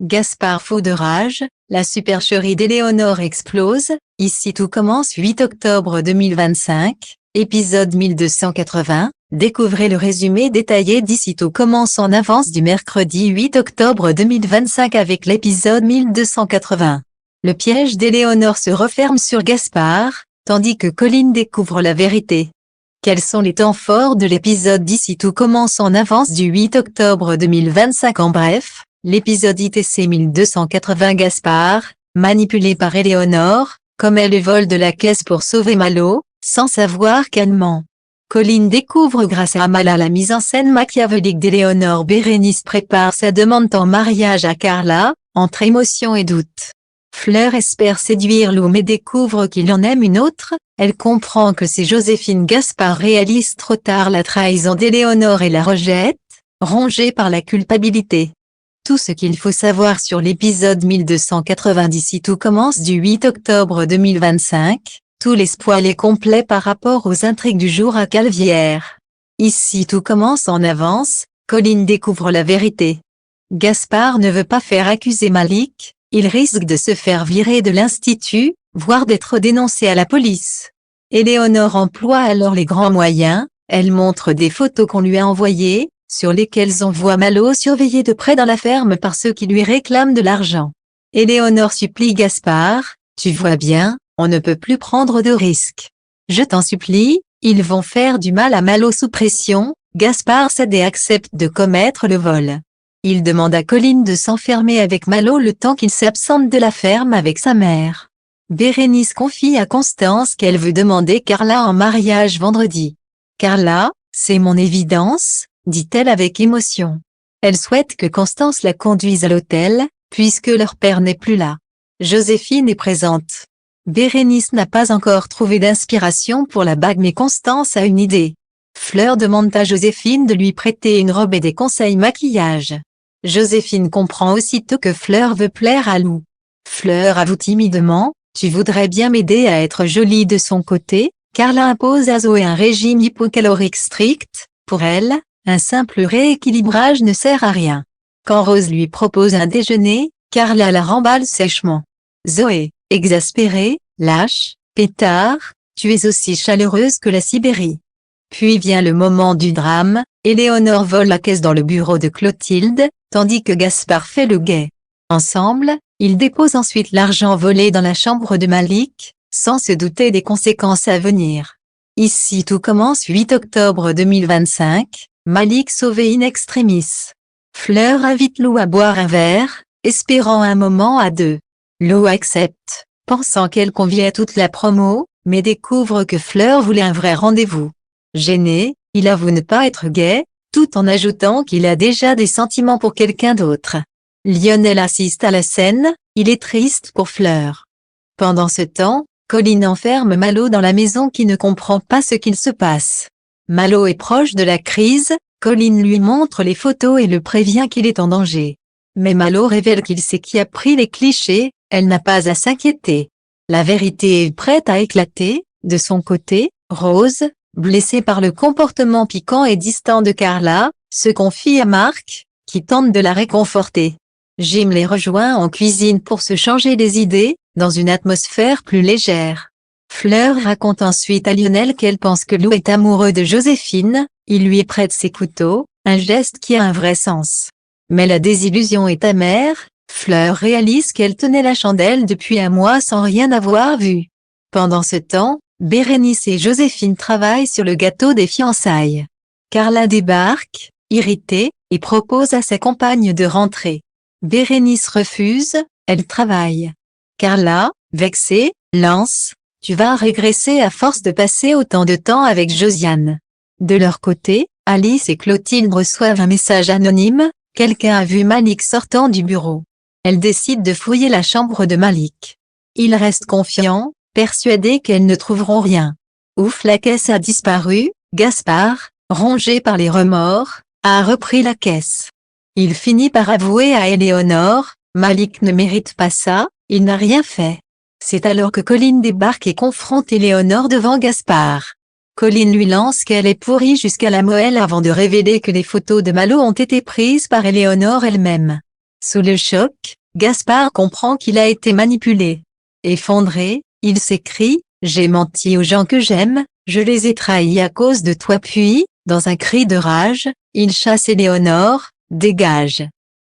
Gaspard fou de rage, la supercherie d'Éléonore explose, ici tout commence 8 octobre 2025, épisode 1280, découvrez le résumé détaillé d'ici tout commence en avance du mercredi 8 octobre 2025 avec l'épisode 1280. Le piège d'Éléonore se referme sur Gaspard, tandis que Colline découvre la vérité. Quels sont les temps forts de l'épisode d'ici tout commence en avance du 8 octobre 2025 en bref? L'épisode ITC 1280 Gaspard, manipulé par Éléonore, commet le vol de la caisse pour sauver Malo, sans savoir qu'elle ment. Colline découvre grâce à Amala la mise en scène machiavélique d'Éléonore. Bérénice prépare sa demande en mariage à Carla, entre émotion et doute. Fleur espère séduire Lou mais découvre qu'il en aime une autre, elle comprend que c'est Joséphine. Gaspard réalise trop tard la trahison d'Éléonore et la rejette, rongée par la culpabilité. Tout ce qu'il faut savoir sur l'épisode 1290 ici tout commence du 8 octobre 2025, tout l'espoir est complet par rapport aux intrigues du jour à Calvière. Ici tout commence en avance, Colline découvre la vérité. Gaspard ne veut pas faire accuser Malik, il risque de se faire virer de l'institut, voire d'être dénoncé à la police. Éléonore emploie alors les grands moyens, elle montre des photos qu'on lui a envoyées, sur lesquels on voit Malo surveillé de près dans la ferme par ceux qui lui réclament de l'argent. Éléonore supplie Gaspard, tu vois bien, on ne peut plus prendre de risques. Je t'en supplie, ils vont faire du mal à Malo sous pression. Gaspard cède et accepte de commettre le vol. Il demande à Colline de s'enfermer avec Malo le temps qu'il s'absente de la ferme avec sa mère. Bérénice confie à Constance qu'elle veut demander Carla en mariage vendredi. Carla, c'est mon évidence, dit-elle avec émotion. Elle souhaite que Constance la conduise à l'hôtel, puisque leur père n'est plus là. Joséphine est présente. Bérénice n'a pas encore trouvé d'inspiration pour la bague mais Constance a une idée. Fleur demande à Joséphine de lui prêter une robe et des conseils maquillage. Joséphine comprend aussitôt que Fleur veut plaire à Lou. Fleur avoue timidement, tu voudrais bien m'aider à être jolie de son côté. Carla impose à Zoé un régime hypocalorique strict, pour elle, un simple rééquilibrage ne sert à rien. Quand Rose lui propose un déjeuner, Carla la remballe sèchement. Zoé, exaspérée, lâche, pétard, tu es aussi chaleureuse que la Sibérie. Puis vient le moment du drame, Éléonore vole la caisse dans le bureau de Clotilde, tandis que Gaspard fait le guet. Ensemble, ils déposent ensuite l'argent volé dans la chambre de Malik, sans se douter des conséquences à venir. Ici tout commence 8 octobre 2025, Malik sauvé in extremis. Fleur invite Lou à boire un verre, espérant un moment à deux. Lou accepte, pensant qu'elle convient à toute la promo, mais découvre que Fleur voulait un vrai rendez-vous. Gêné, il avoue ne pas être gay, tout en ajoutant qu'il a déjà des sentiments pour quelqu'un d'autre. Lionel assiste à la scène, il est triste pour Fleur. Pendant ce temps, Colline enferme Malo dans la maison qui ne comprend pas ce qu'il se passe. Malo est proche de la crise, Colline lui montre les photos et le prévient qu'il est en danger. Mais Malo révèle qu'il sait qui a pris les clichés, elle n'a pas à s'inquiéter. La vérité est prête à éclater, de son côté, Rose, blessée par le comportement piquant et distant de Carla, se confie à Marc, qui tente de la réconforter. Jim les rejoint en cuisine pour se changer les idées, dans une atmosphère plus légère. Fleur raconte ensuite à Lionel qu'elle pense que Lou est amoureux de Joséphine, il lui prête ses couteaux, un geste qui a un vrai sens. Mais la désillusion est amère, Fleur réalise qu'elle tenait la chandelle depuis un mois sans rien avoir vu. Pendant ce temps, Bérénice et Joséphine travaillent sur le gâteau des fiançailles. Carla débarque, irritée, et propose à sa compagne de rentrer. Bérénice refuse, elle travaille. Carla, vexée, lance, tu vas régresser à force de passer autant de temps avec Josiane. De leur côté, Alice et Clotilde reçoivent un message anonyme, quelqu'un a vu Malik sortant du bureau. Elles décident de fouiller la chambre de Malik. Ils restent confiants, persuadés qu'elles ne trouveront rien. Ouf, la caisse a disparu, Gaspard, rongé par les remords, a repris la caisse. Il finit par avouer à Éléonore, Malik ne mérite pas ça, il n'a rien fait. C'est alors que Colline débarque et confronte Éléonore devant Gaspard. Colline lui lance qu'elle est pourrie jusqu'à la moelle avant de révéler que les photos de Malo ont été prises par Éléonore elle-même. Sous le choc, Gaspard comprend qu'il a été manipulé. Effondré, il s'écrie « J'ai menti aux gens que j'aime, je les ai trahis à cause de toi » puis, dans un cri de rage, il chasse Éléonore, « Dégage !